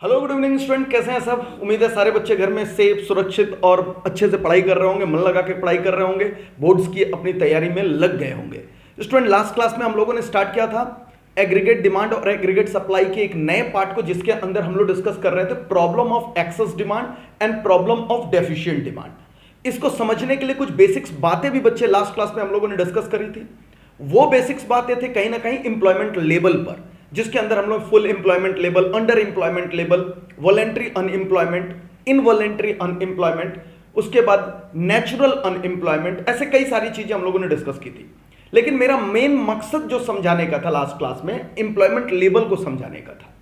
Hello good evening student, कैसे हैं सब। उम्मीद है सारे बच्चे घर में सेफ, सुरक्षित और अच्छे से पढ़ाई कर रहे होंगे, मन लगा के पढ़ाई कर रहे होंगे, बोर्ड्स की अपनी तैयारी में लग गए होंगे। स्टूडेंट, लास्ट क्लास में हम लोगों ने स्टार्ट किया था एग्रीगेट डिमांड और एग्रीगेट सप्लाई के एक नए पार्ट को, जिसके अंदर हम लोग डिस्कस कर रहे थे problem of excess demand and problem of deficient demand. इसको समझने के लिए कुछ बेसिक्स बातें भी बच्चे लास्ट क्लास में हम लोगों ने डिस्कस करी थी। वो बेसिक्स बातें थे कहीं ना कहीं इंप्लॉयमेंट लेवल पर, जिसके अंदर हम लोग full employment level, under employment level, voluntary unemployment, involuntary unemployment, उसके बाद नेचुरल अनएम्प्लॉयमेंट, ऐसे कई सारी चीजें हम लोगों ने डिस्कस की थी। लेकिन मेरा मेन मकसद जो समझाने का था लास्ट क्लास में, एम्प्लॉयमेंट लेवल को समझाने का था।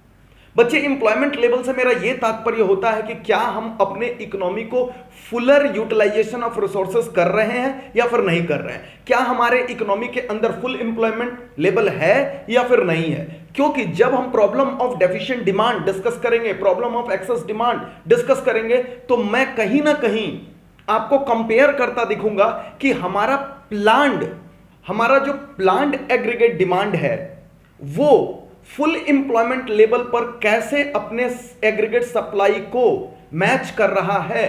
बच्चे, एम्प्लॉयमेंट लेवल से मेरा यह तात्पर्य होता है कि क्या हम अपने इकोनॉमी को फुलर यूटिलाइजेशन ऑफ रिसोर्सेज कर रहे हैं या फिर नहीं कर रहे हैं। क्या हमारे इकोनॉमी के अंदर फुल एम्प्लॉयमेंट लेवल है या फिर नहीं है। क्योंकि जब हम problem of deficient demand discuss करेंगे, problem of excess demand discuss करेंगे, तो मैं कहीं ना कहीं आपको कंपेयर करता दिखूंगा कि हमारा जो प्लान्ड एग्रीगेट डिमांड है वो फुल एम्प्लॉयमेंट लेवल पर कैसे अपने एग्रीगेट सप्लाई को मैच कर रहा है।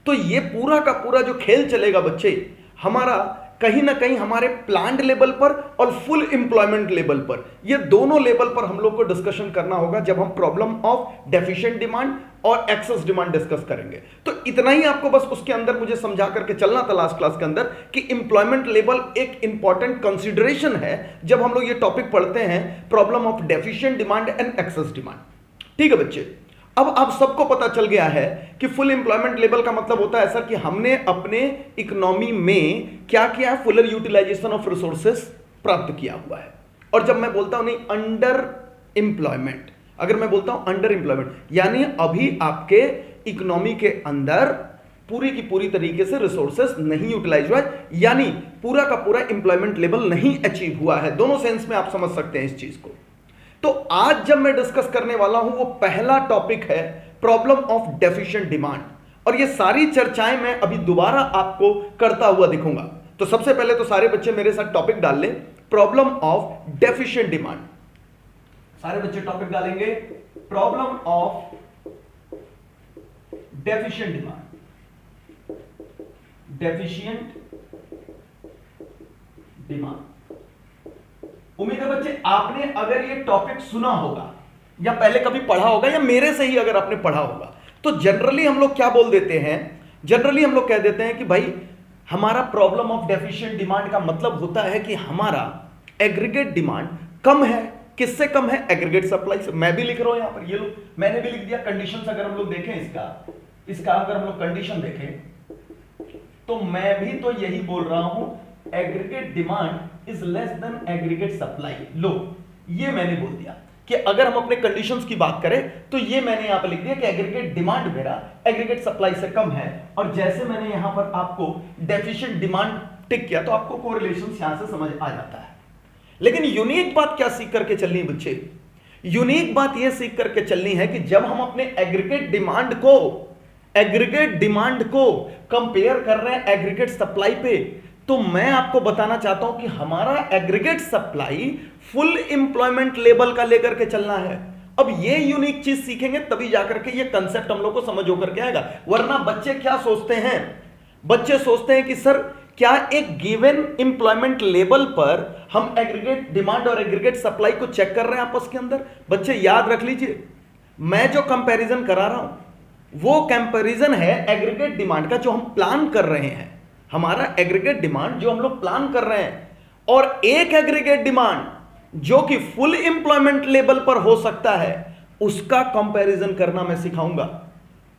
तो ये पूरा का पूरा जो खेल चलेगा बच्चे, हमारा कहीं ना कहीं हमारे प्लान्ड लेवल पर और फुल एम्प्लॉयमेंट लेवल पर, ये दोनों लेवल पर हम लोग को डिस्कशन करना होगा जब हम प्रॉब्लम ऑफ डेफिशिएंट डिमांड और एक्सेस डिमांड डिस्कस करेंगे। तो इतना ही आपको बस उसके अंदर मुझे समझा करके चलना था लास्ट क्लास के अंदर कि एम्प्लॉयमेंट लेवल एक इंपॉर्टेंट कंसीडरेशन है जब हम लोग ये टॉपिक पढ़ते हैं, problem of deficient demand and excess demand. ठीक है बच्चे, अब आप सबको पता चल गया है कि फुल एम्प्लॉयमेंट लेवल का मतलब होता है सर कि हमने अपने इकोनॉमी में क्या किया है, फुलर यूटिलाइजेशन ऑफ रिसोर्सेस प्राप्त किया हुआ है। और जब मैं बोलता हूं नहीं अंडर एम्प्लॉयमेंट, अगर मैं बोलता हूं अंडर एम्प्लॉयमेंट, यानी अभी आपके इकोनॉमी के अंदर पूरी की पूरी तरीके से रिसोर्सेस नहीं यूटिलाइज हुआ है, यानी पूरा का पूरा एम्प्लॉयमेंट लेवल नहीं अचीव हुआ है। दोनों सेंस में आप समझ सकते हैं इस चीज को। तो आज जब मैं डिस्कस करने वाला हूं वो पहला टॉपिक है प्रॉब्लम ऑफ डेफिशिएंट डिमांड, और ये सारी चर्चाएं मैं अभी दोबारा आपको करता हुआ दिखूंगा। तो सबसे पहले तो सारे बच्चे मेरे साथ टॉपिक डाल लें, प्रॉब्लम ऑफ डेफिशिएंट डिमांड। सारे बच्चे टॉपिक डालेंगे, problem of deficient demand, deficient demand. उम्मीद है बच्चे आपने अगर ये टॉपिक सुना होगा या पहले कभी पढ़ा होगा या मेरे से ही अगर आपने पढ़ा होगा, तो जनरली हम लोग क्या बोल देते हैं, जनरली हम लोग कह देते हैं कि भाई हमारा प्रॉब्लम ऑफ डेफिशिएंट डिमांड का मतलब होता है कि हमारा एग्रीगेट डिमांड कम है। किससे कम है? एग्रीगेट सप्लाई से। मैं भी लिख रहा हूं यहां पर, ये लो मैंने भी लिख दिया कंडीशंस। अगर हम लोग देखें इसका अगर हम लोग कंडीशन देखें तो मैं भी तो यही बोल रहा हूं, aggregate demand is less than aggregate supply. लो ये मैंने बोल दिया कि अगर हम अपने कंडीशंस की बात करें तो ये मैंने यहां पर लिख दिया कि एग्रीगेट डिमांड मेरा एग्रीगेट सप्लाई से कम है। और जैसे मैंने यहां पर आपको डेफिशिएंट डिमांड टिक किया तो आपको कोरिलेशन यहां से समझ आ जाता है। लेकिन यूनिक बात क्या सीख करके चलनी है बच्चे? यूनिक बात यह सीख करके चलनी है कि जब हम अपने एग्रीगेट डिमांड को कंपेयर कर रहे हैं एग्रीगेट सप्लाई पे, तो मैं आपको बताना चाहता हूं कि हमारा aggregate supply full employment level का लेकर के चलना है। अब ये यूनिक चीज सीखेंगे तभी जाकर के ये कंसेप्ट हम लोग को समझ होकर के आएगा। वरना बच्चे क्या सोचते हैं, बच्चे सोचते हैं कि सर क्या एक गिवन एम्प्लॉयमेंट लेवल पर हम एग्रीगेट डिमांड और एग्रीगेट सप्लाई को चेक कर रहे हैं आपस के अंदर। बच्चे याद रख लीजिए, मैं जो कंपैरिजन करा रहा हूं वो कंपैरिजन है एग्रीगेट डिमांड का जो हम प्लान कर रहे हैं, हमारा एग्रीगेट डिमांड जो हम लोग प्लान कर रहे हैं, और एक एग्रीगेट डिमांड जो कि फुल एम्प्लॉयमेंट लेवल पर हो सकता है, उसका कंपैरिजन करना मैं सिखाऊंगा,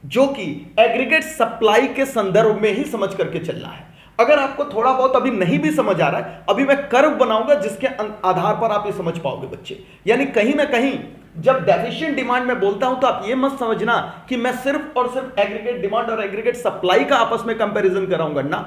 जो कि एग्रीगेट सप्लाई के संदर्भ में ही समझ करके चलना है। अगर आपको थोड़ा बहुत अभी नहीं भी समझ आ रहा है, अभी मैं कर्व बनाऊंगा जिसके आधार पर आप ये समझ पाओगे बच्चे। यानी कहीं ना कहीं जब डेफिशिएंट डिमांड में बोलता हूं तो आप ये मत समझना कि मैं सिर्फ और सिर्फ एग्रीगेट डिमांड और एग्रीगेट सप्लाई का आपस में कंपैरिजन कराऊंगा ना,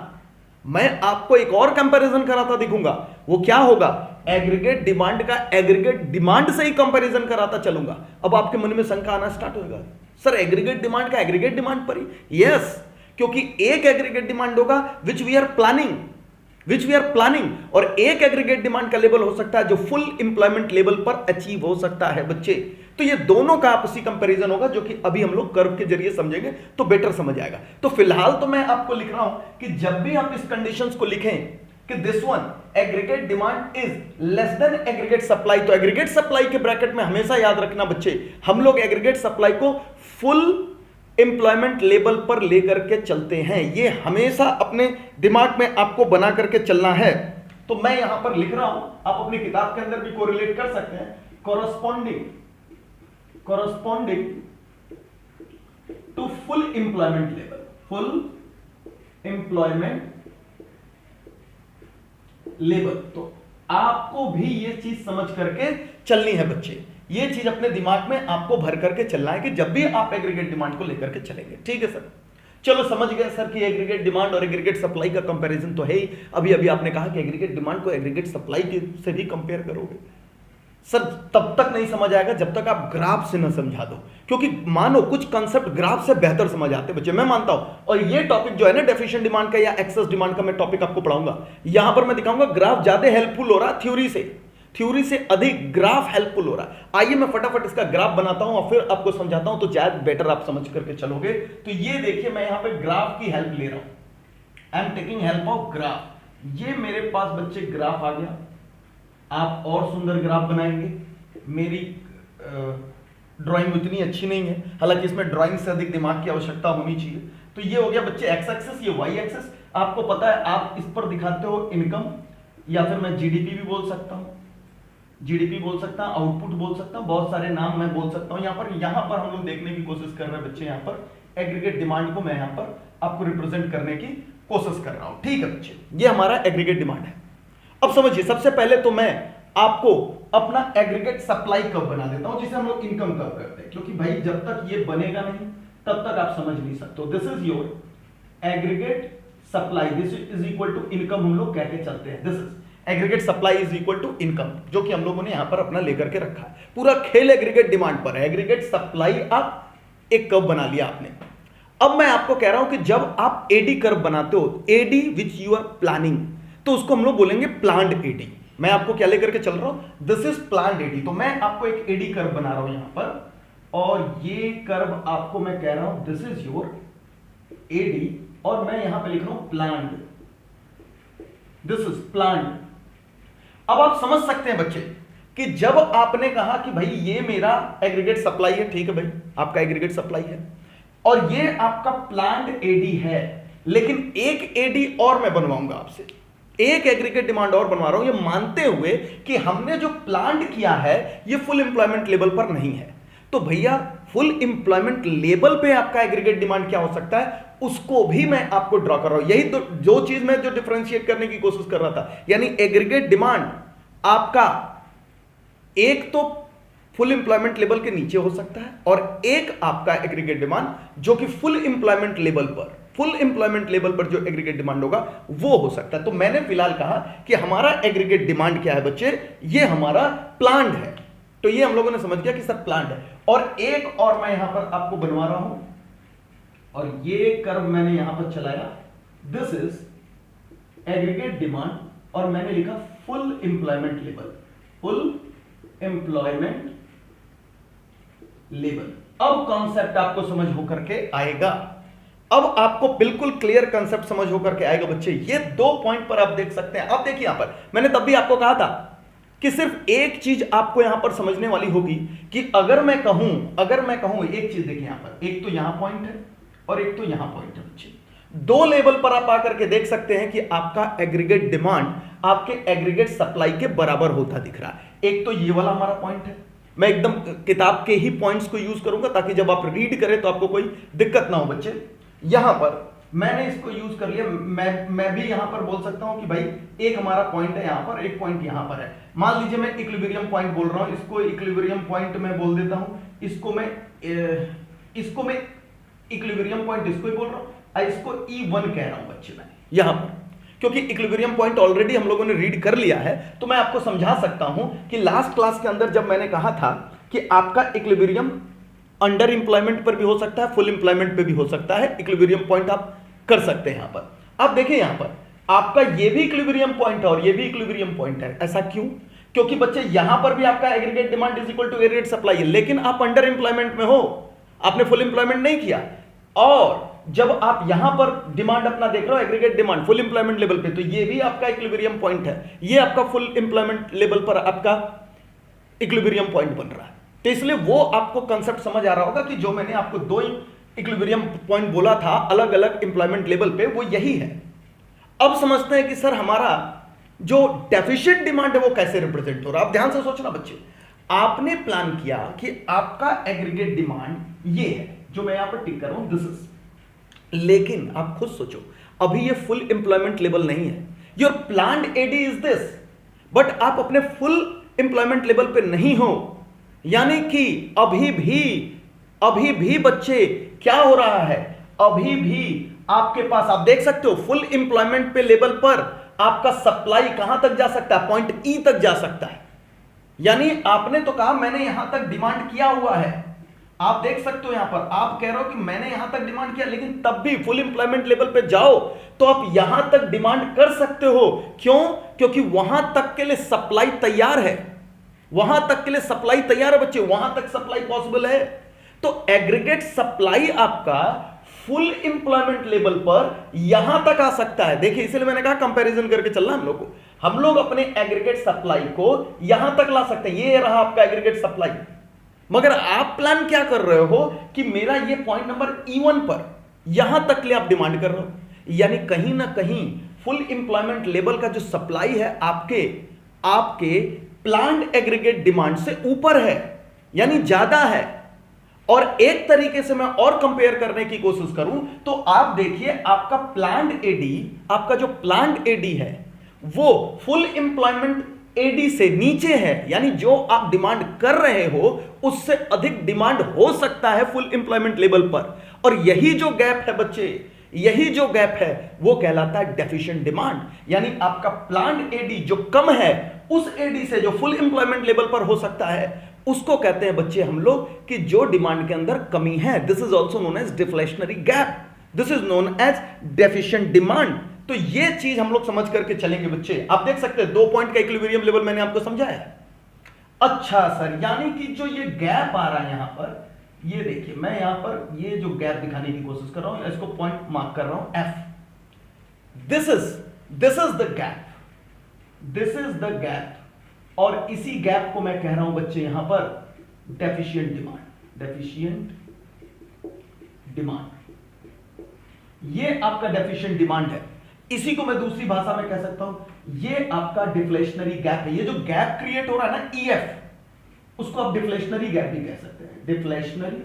मैं आपको एक और कंपैरिजन कराता दिखूंगा। वो क्या होगा? एग्रीगेट डिमांड का एग्रीगेट डिमांड से ही कंपैरिजन कराता चलूंगा। अब आपके मन में शंका आना स्टार्ट होगा, सर एग्रीगेट डिमांड का एग्रीगेट डिमांड पर ही? यस, क्योंकि एक एग्रीगेट डिमांड होगा विच वी आर प्लानिंग, और एक एग्रीगेट डिमांड का लेवल हो सकता है जो फुल एम्प्लॉयमेंट लेवल पर अचीव हो सकता है बच्चे। तो ये दोनों का आपसी कंपैरिजन होगा, जो कि अभी हम लोग कर्व के जरिए समझेंगे तो बेटर समझ आएगा। तो फिलहाल तो मैं आपको लिख रहा हूं कि जब भी आप इस कंडीशंस को लिखें कि this one aggregate demand is less than aggregate supply, तो एग्रीगेट सप्लाई के ब्रैकेट में हमेशा याद रखना बच्चे, हम लोग एग्रीगेट सप्लाई को फुल एम्प्लॉयमेंट लेवल पर लेकर के चलते हैं। ये हमेशा अपने दिमाग में आपको बना करके चलना है। तो मैं यहां पर लिख रहा हूं, आप अपनी किताब के अंदर भी कोरिलेट कर सकते हैं, corresponding to full employment level, full employment level. तो आपको भी ये चीज समझ करके चलनी है बच्चे, ये चीज अपने दिमाग में आपको भर करके चलना है कि जब भी आप एग्रीगेट डिमांड को लेकर के चलेंगे। ठीक है सर, चलो समझ गए सर कि एग्रीगेट डिमांड और एग्रीगेट सप्लाई का कंपैरिजन तो है ही। अभी अभी आपने कहा कि एग्रीगेट डिमांड को एग्रीगेट सप्लाई से भी कंपेयर करोगे। सर तब तक नहीं समझ आएगा जब तक आप ग्राफ से न समझा दो, क्योंकि मानो कुछ कंसेप्ट ग्राफ से बेहतर समझ आते बच्चे, मैं मानता हूं। और ये टॉपिक जो है ना डेफिशिएंट डिमांड का या एक्सेस डिमांड का, मैं टॉपिक आपको पढ़ाऊंगा, यहां पर मैं दिखाऊंगा ग्राफ ज्यादा हेल्पफुल हो रहा है थ्योरी से अधिक ग्राफ हेल्पफुल हो रहा है। आइए मैं फटाफट इसका ग्राफ बनाता हूं और फिर आपको समझाता हूं, तो शायद बेटर आप समझ करके चलोगे। तो ये देखिए, मैं यहां पे ग्राफ की हेल्प ले रहा हूं, I am taking help of graph. ये मेरे पास बच्चे ग्राफ आ गया, आप और सुंदर ग्राफ बनाएंगे। मेरी ड्राइंग उतनी अच्छी नहीं है, हालांकि इसमें ड्राइंग से अधिक दिमाग की आवश्यकता होनी चाहिए। तो ये हो गया बच्चे एक्स एक्सेस, ये वाई एक्सेस। आपको पता है आप इस पर दिखाते हो इनकम, या फिर मैं जीडीपी भी बोल सकता हूं, जीडीपी बोल सकता हूं, आउटपुट बोल सकता हूं, बहुत सारे नाम मैं बोल सकता हूं। यहां पर हम लोग देखने की कोशिश कर रहे हैं बच्चे, यहां पर एग्रीगेट डिमांड को मैं यहां पर आपको रिप्रेजेंट करने की कोशिश कर रहा हूं। ठीक है बच्चे, ये हमारा एग्रीगेट डिमांड है। अब समझिए, सबसे पहले तो मैं आपको अपना एग्रीगेट सप्लाई कर्व बना देता हूं, जिसे हम लोग इनकम कर्व करते हैं, क्योंकि भाई जब तक ये बनेगा नहीं तब तक आप समझ नहीं सकते। This is your aggregate supply, this is equal to income, हम लोग कह के चलते हैं। This is aggregate supply is equal to income, जो कि हम लोगों ने यहां पर अपना लेकर के रखा है। पूरा खेल एग्रीगेट डिमांड पर है। एग्रीगेट सप्लाई आप एक कर्व बना लिया आपने। अब मैं आपको कह रहा हूं कि जब आप एडी कर्व बनाते हो, AD which you are planning, तो उसको हम लोग बोलेंगे प्लान्ड एडी। मैं आपको क्या लेकर के चल रहा हूं, दिस इज प्लान्ड एडी। तो मैं आपको एक एडी कर्व बना रहा हूं यहां पर, और ये कर्व आपको मैं कह रहा हूं दिस इज योर एडी, और मैं यहां पे लिख रहा हूं प्लान्ड, दिस इज प्लान्ड। अब आप समझ सकते हैं बच्चे कि जब आपने कहा कि भाई ये मेरा एग्रीगेट सप्लाई है, ठीक है भाई आपका एग्रीगेट सप्लाई है, और ये आपका प्लान्ड एडी है, लेकिन एक एडी और मैं बनवाऊंगा आपसे, एक एग्रीगेट डिमांड और बनवा रहा हूं, ये मानते हुए कि हमने जो प्लान्ड किया है ये फुल एम्प्लॉयमेंट लेवल पर नहीं है। तो भैया फुल एम्प्लॉयमेंट लेवल पे आपका एग्रीगेट डिमांड क्या हो सकता है, उसको भी मैं आपको ड्रॉ कर रहा हूं। यही तो जो चीज मैं जो डिफरेंशिएट करने की कोशिश कर रहा था, यानी एग्रीगेट डिमांड आपका एक तो फुल एम्प्लॉयमेंट लेवल के नीचे हो सकता है, और एक आपका एग्रीगेट डिमांड जो कि फुल एम्प्लॉयमेंट लेवल पर जो एग्रीगेट डिमांड होगा वो हो सकता है। तो मैंने फिलहाल कहा कि हमारा एग्रीगेट डिमांड क्या है बच्चे, ये हमारा प्लान्ड है। तो ये हम लोगों ने समझ गया कि सर प्लान्ड है। और एक और मैं यहां पर आपको बनवा रहा हूं, और ये कर्व मैंने यहां पर चलाया, दिस इज एग्रीगेट डिमांड, और मैंने लिखा full employment level, full employment level. अब कॉन्सेप्ट आपको समझ होकर के आएगा, अब आपको बिल्कुल क्लियर कंसेप्ट समझ होकर के आएगा बच्चे। ये दो पॉइंट पर आप देख सकते हैं। आप देखिए यहां पर मैंने तब भी आपको कहा था कि सिर्फ एक चीज आपको यहां पर समझने वाली होगी कि अगर मैं कहूं एक चीज देखिए यहां पर, एक तो यहां पॉइंट है और एक तो यहां पॉइंट है बच्चे। दो लेवल पर आप आकर के देख सकते हैं कि आपका एग्रीगेट डिमांड आपके एग्रीगेट सप्लाई के बराबर होता दिख रहा है। एक तो ये वाला हमारा पॉइंट है, मैं एकदम किताब के ही पॉइंट्स को यूज करूंगा ताकि जब आप रीड करें तो आपको कोई दिक्कत ना हो बच्चे। यहां पर मैंने इसको यूज कर लिया, मैं भी यहां पर बोल सकता हूं कि भाई एक हमारा पॉइंट है यहां पर, एक पॉइंट यहां पर है। मान लीजिए मैं इक्विलिब्रियम पॉइंट बोल रहा हूं, इसको इक्विलिब्रियम पॉइंट मैं बोल देता हूं, इसको मैं इक्विलिब्रियम पॉइंट इसको ही बोल रहा हूं, इसको E1 कह रहा हूं बच्चे मैं यहां पर, क्योंकि इक्विलिब्रियम पॉइंट ऑलरेडी हम लोगों ने रीड कर लिया है। तो मैं आपको समझा सकता हूं कि लास्ट क्लास के अंदर जब मैंने कहा था कि आपका इक्विलिब्रियम अंडर इंप्लॉयमेंट पर भी हो सकता है, फुल इंप्लॉयमेंट पे भी हो सकता है, इक्विलिब्रियम पॉइंट आप कर सकते हैं यहां पर। अब देखिए यहां पर आपका ये भी इक्विलिब्रियम पॉइंट है और ये भी इक्विलिब्रियम पॉइंट है। ऐसा क्यों? क्योंकि बच्चे यहां पर भी आपका aggregate demand is equal to aggregate supply है, लेकिन आप अंडर एम्प्लॉयमेंट में हो, आपने फुल एम्प्लॉयमेंट नहीं किया। और जब आप यहां पर डिमांड अपना देख रहे हो aggregate demand full employment level पे, तो ये भी आपका इक्विलिब्रियम पॉइंट है, ये आपका फुल एम्प्लॉयमेंट लेवल पर आपका इक्विलिब्रियम पॉइंट बन रहा है। तो इसलिए वो आपको कंसेप्ट समझ आ रहा होगा कि जो मैंने आपको दो इक्विलिब्रियम पॉइंट बोला था अलग अलग एम्प्लॉयमेंट लेवल पे, वो यही है। अब समझते हैं कि सर हमारा जो डेफिशिएंट डिमांड है वो कैसे रिप्रेजेंट हो रहा है। आप ध्यान से सोचना बच्चे, आपने प्लान किया कि आपका एग्रीगेट डिमांड ये है जो मैं यहां पर टिक कर रहा हूं, दिस इज, लेकिन आप खुद सोचो अभी ये फुल एम्प्लॉयमेंट लेवल नहीं है, your planned AD is this, but आप अपने फुल एम्प्लॉयमेंट लेवल पे नहीं हो, यानी कि अभी भी बच्चे क्या हो रहा है, अभी भी आपके पास आप देख सकते हो फुल एम्प्लॉयमेंट पे लेवल पर आपका सप्लाई कहां तक जा सकता है, पॉइंट ई तक जा सकता है। यानी आपने तो कहा मैंने यहां तक डिमांड किया हुआ है, आप देख सकते हो यहां पर आप कह रहे हो कि मैंने यहां तक डिमांड किया, लेकिन तब भी फुल एम्प्लॉयमेंट लेवल पे जाओ तो आप यहां तक डिमांड कर सकते हो। क्यों? क्योंकि वहां तक के लिए सप्लाई तैयार है, वहां तक के लिए सप्लाई तैयार है बच्चे, वहां तक सप्लाई पॉसिबल है। तो एग्रीगेट सप्लाई आपका फुल एम्प्लॉयमेंट लेवल पर यहां तक आ सकता है। देखिए इसलिए मैंने कहा कंपैरिजन करके चलना हम लोग अपने एग्रीगेट सप्लाई को यहां तक ला सकते हैं। ये रहा आपका एग्रीगेट सप्लाई, मगर आप प्लान क्या कर रहे हो कि मेरा ये पॉइंट नंबर E1 पर यहां तक ले आप डिमांड कर रहे हो, यानी कहीं ना कहीं फुल एम्प्लॉयमेंट लेवल का जो सप्लाई है आपके प्लान्ड एग्रीगेट डिमांड से ऊपर है, यानी ज्यादा है। और एक तरीके से मैं और कंपेयर करने की कोशिश करूं तो आप देखिए आपका प्लान्ड एडी, आपका जो प्लान्ड एडी है वो फुल एम्प्लॉयमेंट एडी से नीचे है, यानी जो आप डिमांड कर रहे हो उससे अधिक डिमांड हो सकता है फुल एम्प्लॉयमेंट लेवल पर। और यही जो गैप है बच्चे, यही जो गैप है वो कहलाता है डेफिशिएंट डिमांड। यानी आपका प्लान्ड एडी जो कम है उस एडी से जो फुल एम्प्लॉयमेंट लेवल पर हो सकता है उसको कहते हैं बच्चे हम लोग कि जो डिमांड के अंदर कमी है। This is also known as deflationary gap, this is known as deficient demand. तो ये चीज हम लोग समझ करके चलेंगे बच्चे। आप देख सकते हैं 2 पॉइंट का इक्विलिब्रियम लेवल मैंने आपको समझाया। अच्छा सर, यानी कि जो ये गैप आ रहा है यहां पर, ये देखिए मैं यहां पर ये जो गैप दिखाने की कोशिश कर रहा हूं, इसको पॉइंट मार्क कर रहा हूं F। This is the gap, this is the gap, और इसी गैप को मैं कह रहा हूं बच्चे यहां पर डेफिशिएंट डिमांड, डेफिशिएंट डिमांड। ये आपका डेफिशिएंट डिमांड है। इसी को मैं दूसरी भाषा में कह सकता हूं ये आपका डिफ्लेशनरी गैप है। ये जो गैप क्रिएट हो रहा है ना EF, उसको आप डिफ्लेशनरी गैप भी कह सकते हैं, डिफ्लेशनरी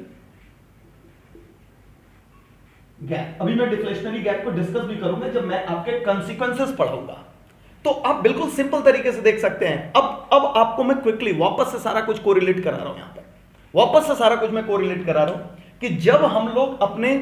गैप। अभी मैं डिफ्लेशनरी गैप को डिस्कस भी करूंगा जब मैं आपके कंसीक्वेंसेस पढ़ाऊंगा। तो आप बिल्कुल सिंपल तरीके से देख सकते हैं। अब आपको मैं क्विकली वापस से सारा कुछ कोरिलेट करा रहा हूं, यहां पर वापस से सारा कुछ मैं कोरिलेट करा रहा हूं कि जब हम लोग अपने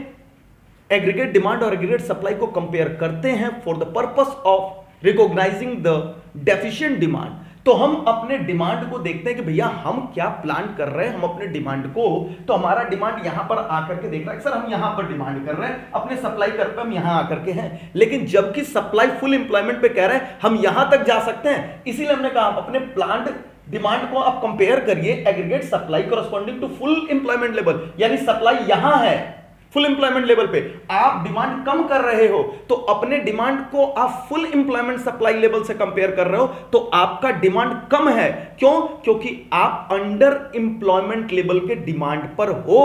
एग्रीगेट डिमांड और एग्रीगेट सप्लाई को कंपेयर करते हैं for the purpose of recognising the deficient demand, तो हम अपने डिमांड को देखते हैं कि भैया हम क्या प्लान कर रहे हैं। हम अपने डिमांड को, तो हमारा डिमांड यहां पर आकर के देख रहा है सर हम यहां पर डिमांड कर रहे हैं, अपने सप्लाई कर पे हम यहां आकर के हैं, लेकिन जबकि सप्लाई फुल एम्प्लॉयमेंट पे कह रहे हैं हम यहां तक जा सकते हैं। इसीलिए हमने कहा अपने प्लान्ड डिमांड को आप कंपेयर करिए aggregate supply corresponding to full employment level, यानी सप्लाई यहां है फुल एम्प्लॉयमेंट लेवल पे, आप डिमांड कम कर रहे हो तो अपने डिमांड को आप फुल एम्प्लॉयमेंट सप्लाई लेवल से कंपेयर कर रहे हो तो आपका डिमांड कम है। क्यों? क्योंकि आप अंडर एम्प्लॉयमेंट लेवल के डिमांड पर हो,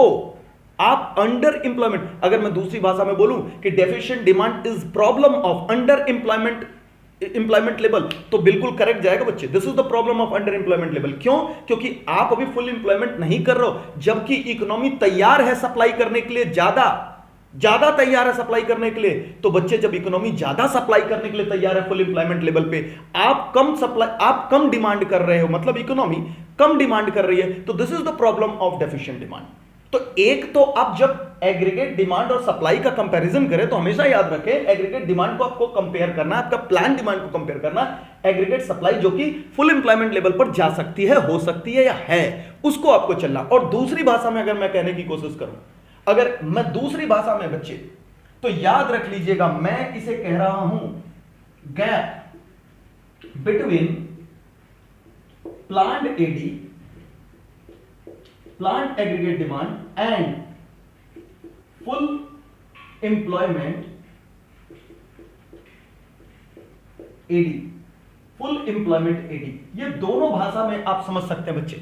आप अंडर एम्प्लॉयमेंट। अगर मैं दूसरी भाषा में बोलूं कि deficient demand is problem of under employment level, तो बिल्कुल करेक्ट जाएगा बच्चे। This is the problem of under employment level. क्यों? क्योंकि आप अभी फुल एम्प्लॉयमेंट नहीं कर रहे हो, जबकि इकोनॉमी तैयार है सप्लाई करने के लिए, ज्यादा तैयार है सप्लाई करने के लिए। तो बच्चे जब इकोनॉमी ज्यादा सप्लाई करने के लिए तैयार है फुल एम्प्लॉयमेंट लेवल पे, आप कम डिमांड कर रहे हो, मतलब इकोनॉमी कम डिमांड कर रही है, तो this is the problem of deficient demand. तो एक तो आप जब एग्रीगेट डिमांड और सप्लाई का कंपैरिजन करें तो हमेशा याद रखें एग्रीगेट डिमांड को आपको कंपेयर करना, आपका प्लान डिमांड को कंपेयर करना एग्रीगेट सप्लाई जो कि फुल एम्प्लॉयमेंट लेवल पर जा सकती है, हो सकती है या है, उसको आपको चलना। और दूसरी भाषा में अगर मैं कहने की कोशिश करूं, अगर मैं दूसरी भाषा में बच्चे, तो याद रख लीजिएगा मैं इसे कह रहा हूं gap between planned AD, planned aggregate demand and full employment AD, full employment AD, ये दोनों भाषा में आप समझ सकते हैं बच्चे।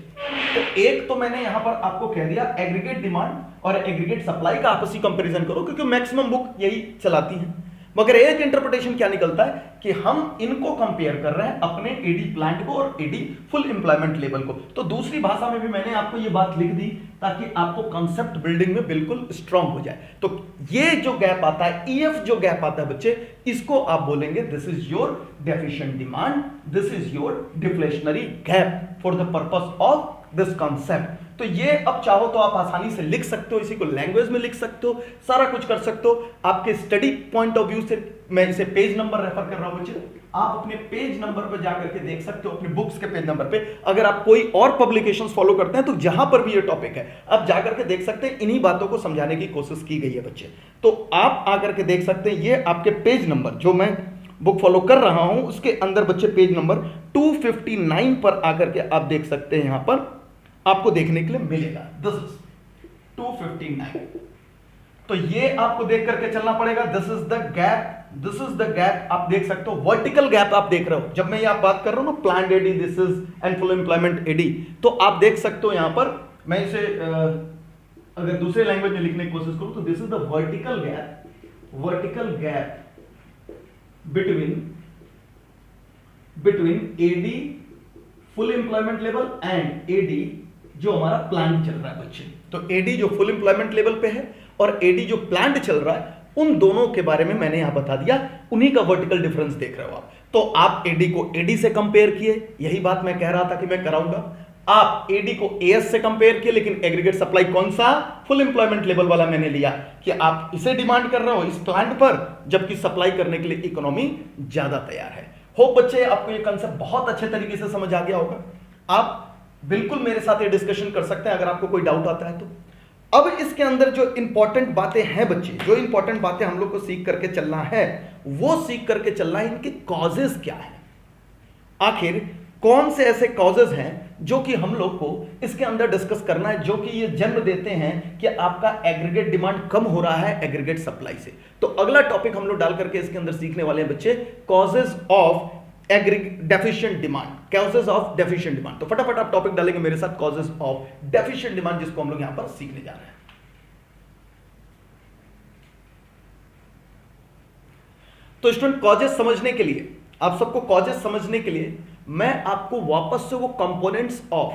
तो एक तो मैंने यहां पर आपको कह दिया एग्रीगेट डिमांड और एग्रीगेट सप्लाई का आपसी कंपैरिजन करो, क्योंकि मैक्सिमम बुक यही चलाती हैं। मगर एक इंटरप्रिटेशन क्या निकलता है कि हम इनको कंपेयर कर रहे हैं अपने एडी प्लांट को और एडी फुल एम्प्लॉयमेंट लेवल को। तो दूसरी भाषा में भी मैंने आपको ये बात लिख दी ताकि आपको कंसेप्ट बिल्डिंग में बिल्कुल स्ट्रांग हो जाए। तो ये जो गैप आता है, ईएफ जो गैप आता है बच्चे, इसको आप बोलेंगे this is your deficient demand, this is your deflationary gap for the purpose of this concept. तो ये अब चाहो तो आप आसानी से लिख सकते हो, इसी को लैंग्वेज में लिख सकते हो, सारा कुछ कर सकते हो। आपके स्टडी पॉइंट ऑफ व्यू से मैं इसे पेज नंबर रेफर कर रहा हूं बच्चे, आप अपने पेज नंबर पर जाकर के देख सकते हो, अपने बुक्स के पेज नंबर पे। अगर आप कोई और पब्लिकेशंस फॉलो करते हैं तो जहां पर भी ये टॉपिक है आप जाकर के देख सकते हैं, इन्हीं बातों को समझाने की कोशिश की गई है बच्चे। तो आप आकर के देख सकते हैं, ये आपके पेज नंबर जो मैं बुक फॉलो कर रहा हूं उसके अंदर बच्चे पेज नंबर 259 पर आकर के आप देख सकते हैं, यहां पर आपको देखने के लिए मिलेगा। This is 259। तो ये आपको देख करके चलना पड़ेगा। This is the gap, this is the gap, आप देख सकते हो वर्टिकल गैप आप देख रहे हो। जब मैं ये आप बात कर रहा हूं ना planned AD this is and full employment AD, तो आप देख सकते हो यहां पर, मैं इसे अगर दूसरे लैंग्वेज में लिखने की कोशिश करूं तो this is the vertical gap, vertical gap between AD full employment level and AD जो हमारा प्लांट चल रहा है बच्चे। तो एडी जो फुल एम्प्लॉयमेंट लेवल पे है और एडी जो प्लांट चल रहा है, उन दोनों के बारे में मैंने यहां बता दिया, उन्हीं का वर्टिकल डिफरेंस देख रहे हो आप। तो आप एडी को एडी से कंपेयर किए, यही बात मैं कह रहा था कि मैं कराऊंगा। आप एडी को एएस से कंपेयर किए, लेकिन एग्रीगेट सप्लाई कौन सा, फुल एम्प्लॉयमेंट लेवल वाला मैंने लिया कि आप इसे डिमांड कर रहे हो इस प्लांट पर, जबकि सप्लाई करने के लिए इकोनॉमी ज्यादा तैयार है। होप बच्चे आपको ये कंसेप्ट बहुत अच्छे तरीके से समझ आ गया होगा। आप बिल्कुल मेरे साथ ये डिस्कशन कर सकते हैं अगर आपको कोई डाउट आता है तो। अब इसके अंदर जो इंपॉर्टेंट बातें हैं बच्चे, जो इंपॉर्टेंट बातें हम लोग को सीख करके चलना है, वो सीख करके चलना है इनके कॉजेज क्या है, आखिर कौन से ऐसे कॉजेज हैं जो कि हम लोग को इसके अंदर डिस्कस करना है, जो कि ये जन्म देते हैं कि आपका एग्रीगेट डिमांड कम हो रहा है एग्रीगेट सप्लाई से। तो अगला टॉपिक हम लोग डाल करके इसके अंदर सीखने वाले हैं बच्चे, causes of deficient demand, causes of deficient demand. तो फटाफट आप टॉपिक डालेंगे मेरे साथ, कॉजेज ऑफ डेफिशिएंट डिमांड, जिसको हम लोग यहां पर सीखने जा रहे हैं। तो स्टूडेंट कॉजेज समझने के लिए, आप सबको कॉजेज समझने के लिए मैं आपको वापस से वो कंपोनेंट्स ऑफ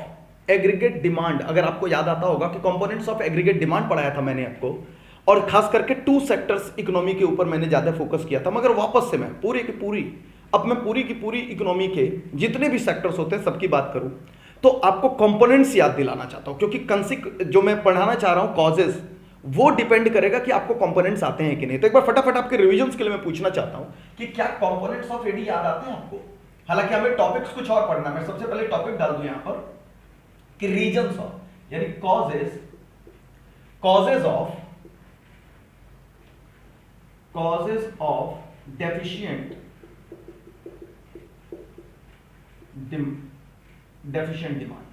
एग्रीगेट डिमांड, अगर आपको याद आता होगा कि कंपोनेंट्स ऑफ एग्रीगेट डिमांड पढ़ाया था मैंने आपको, और खास करके 2 सेक्टर्स इकोनॉमी के ऊपर मैंने ज्यादा फोकस किया था। मगर वापस से मैं पूरी की पूरी, अब मैं पूरी की पूरी इकोनॉमी के जितने भी सेक्टर्स होते हैं सबकी बात करूं तो आपको कंपोनेंट्स याद दिलाना चाहता हूं, क्योंकि जो मैं पढ़ाना चाह रहा हूं कॉजेज, वो डिपेंड करेगा कि आपको कंपोनेंट्स आते हैं कि नहीं। तो एक बार फटाफट आपके रिवीजन के लिए मैं पूछना चाहता हूं कि क्या कंपोनेंट्स ऑफ एडी याद आते हैं आपको। हालांकि हमें टॉपिक्स कुछ और पढ़ना है, मैं सबसे पहले टॉपिक डाल दूं यहां पर कि रीजंस ऑफ, यानी कॉजेज ऑफ डेफिशिएंट डिमांड।